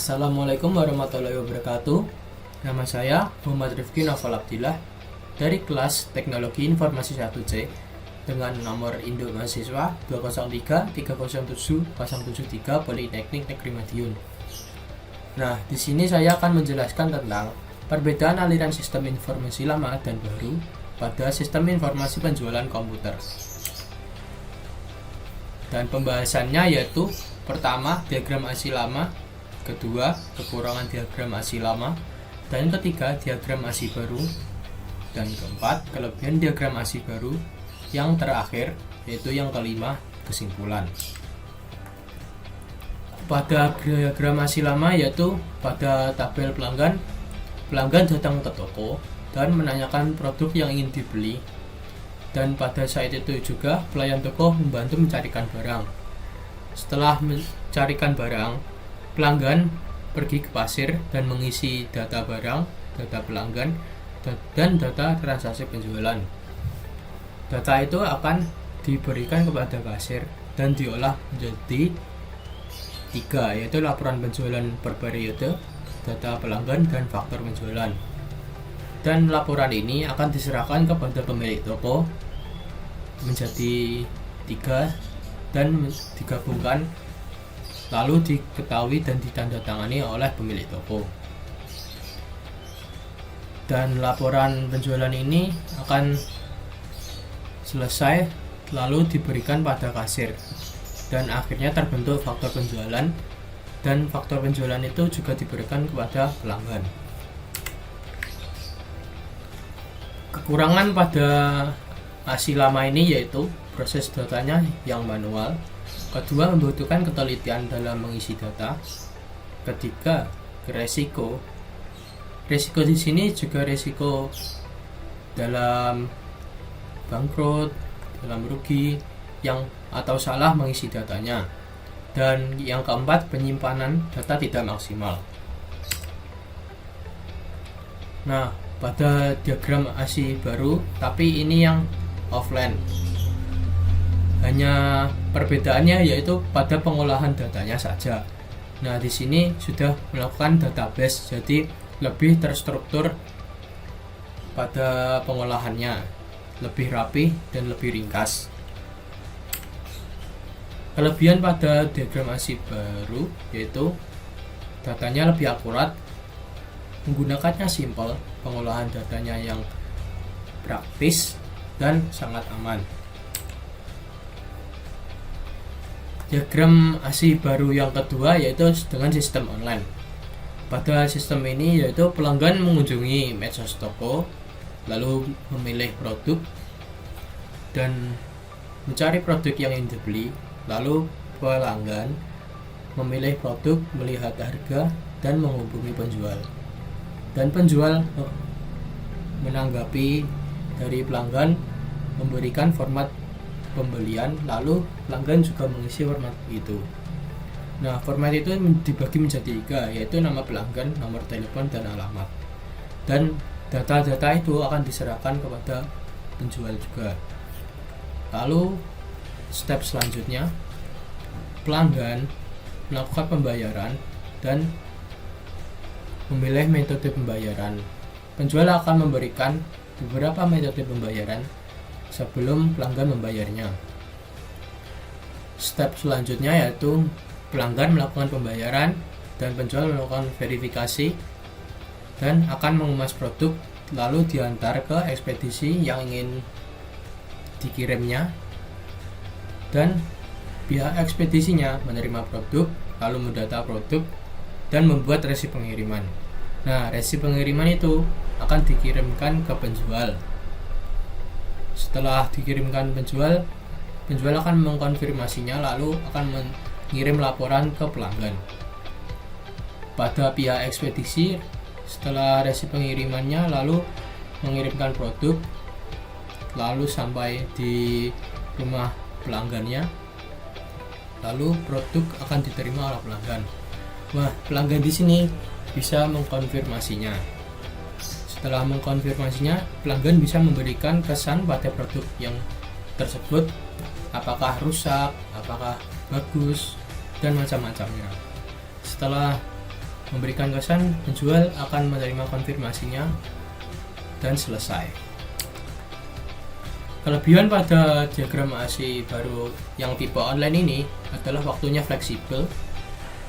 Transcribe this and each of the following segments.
Assalamualaikum warahmatullahi wabarakatuh. Nama saya Muhammad Rifki Novel Abdillah dari kelas Teknologi Informasi 1C dengan nomor induk mahasiswa 203307073 Politeknik Negeri Madiun. Nah, di sini saya akan menjelaskan tentang perbedaan aliran sistem informasi lama dan baru pada sistem informasi penjualan komputer. Dan pembahasannya yaitu pertama, diagram ASI lama, kedua, kekurangan diagram ASI lama, dan ketiga, diagram ASI baru, dan keempat, kelebihan diagram ASI baru, yang terakhir yaitu yang kelima, kesimpulan. Pada diagram ASI lama yaitu pada tabel pelanggan datang ke toko dan menanyakan produk yang ingin dibeli, dan pada saat itu juga pelayan toko membantu mencarikan barang. Setelah mencarikan barang, pelanggan pergi ke kasir dan mengisi data barang, data pelanggan, dan data transaksi penjualan. Data itu akan diberikan kepada kasir dan diolah menjadi 3, yaitu laporan penjualan per periode, data pelanggan, dan faktor penjualan. Dan laporan ini akan diserahkan kepada pemilik toko menjadi 3 dan digabungkan, lalu diketahui dan ditandatangani oleh pemilik toko. Dan laporan penjualan ini akan selesai lalu diberikan pada kasir, dan akhirnya terbentuk faktor penjualan, dan faktor penjualan itu juga diberikan kepada pelanggan. Kekurangan pada ASI lama ini yaitu proses datanya yang manual. Kedua, membutuhkan ketelitian dalam mengisi data. Ketiga, resiko. Resiko di sini juga resiko dalam bangkrut, dalam rugi, atau salah mengisi datanya. Dan yang keempat, penyimpanan data tidak maksimal. Nah, pada diagram ASI baru, tapi ini yang offline. Hanya perbedaannya yaitu pada pengolahan datanya saja. Nah, di sini sudah melakukan database, jadi lebih terstruktur pada pengolahannya, lebih rapi dan lebih ringkas. Kelebihan pada diagram ASI baru yaitu datanya lebih akurat, menggunakannya simpel, pengolahan datanya yang praktis dan sangat aman. Diagram ASI baru yang kedua yaitu dengan sistem online. Pada sistem ini yaitu pelanggan mengunjungi medsos toko, lalu memilih produk dan mencari produk yang ingin dibeli, lalu pelanggan memilih produk, melihat harga, dan menghubungi penjual. Dan penjual menanggapi dari pelanggan, memberikan format pembelian, lalu pelanggan juga mengisi format itu. Nah, format itu dibagi menjadi 3, yaitu nama pelanggan, nomor telepon, dan alamat. Dan data-data itu akan diserahkan kepada penjual juga. Lalu step selanjutnya, pelanggan melakukan pembayaran dan memilih metode pembayaran. Penjual akan memberikan beberapa metode pembayaran sebelum pelanggan membayarnya. Step selanjutnya yaitu pelanggan melakukan pembayaran dan penjual melakukan verifikasi dan akan mengemas produk, lalu diantar ke ekspedisi yang ingin dikirimnya, dan pihak ekspedisinya menerima produk, lalu mendata produk dan membuat resi pengiriman. Nah, resi pengiriman itu akan dikirimkan ke penjual. Setelah dikirimkan penjual akan mengkonfirmasinya, lalu akan mengirim laporan ke pelanggan. Pada pihak ekspedisi, setelah resi pengirimannya lalu mengirimkan produk, lalu sampai di rumah pelanggannya, lalu produk akan diterima oleh pelanggan. Wah, pelanggan di sini bisa mengkonfirmasinya. Setelah mengkonfirmasinya, pelanggan bisa memberikan kesan pada produk yang tersebut, apakah rusak, apakah bagus, dan macam-macamnya. Setelah memberikan kesan penjual akan menerima konfirmasinya dan selesai. Kelebihan pada diagram ASI baru yang tipe online ini adalah waktunya fleksibel,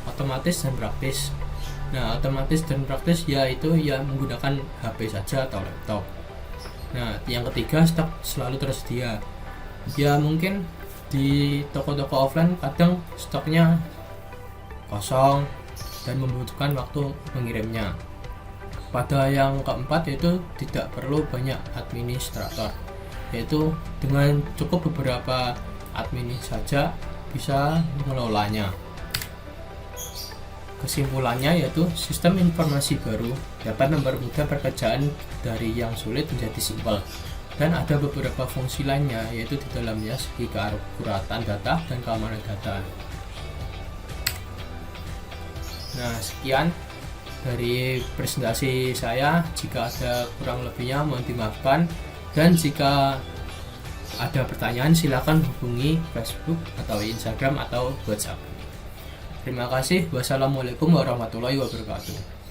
otomatis dan praktis. Nah, otomatis dan praktis yaitu menggunakan HP saja atau laptop. Nah, yang ketiga, stok selalu tersedia. Ya mungkin di toko-toko offline kadang stoknya kosong dan membutuhkan waktu mengirimnya. Pada yang keempat yaitu tidak perlu banyak administrator, yaitu dengan cukup beberapa admin saja bisa mengelolanya. Kesimpulannya yaitu sistem informasi baru dapat mempermudah pekerjaan dari yang sulit menjadi simpel, dan ada beberapa fungsi lainnya yaitu di dalamnya segi keakuratan data dan keamanan data. Nah, sekian dari presentasi saya. Jika ada kurang lebihnya mohon dimaafkan, dan jika ada pertanyaan silakan hubungi Facebook atau Instagram atau WhatsApp. Terima kasih. Wassalamualaikum warahmatullahi wabarakatuh.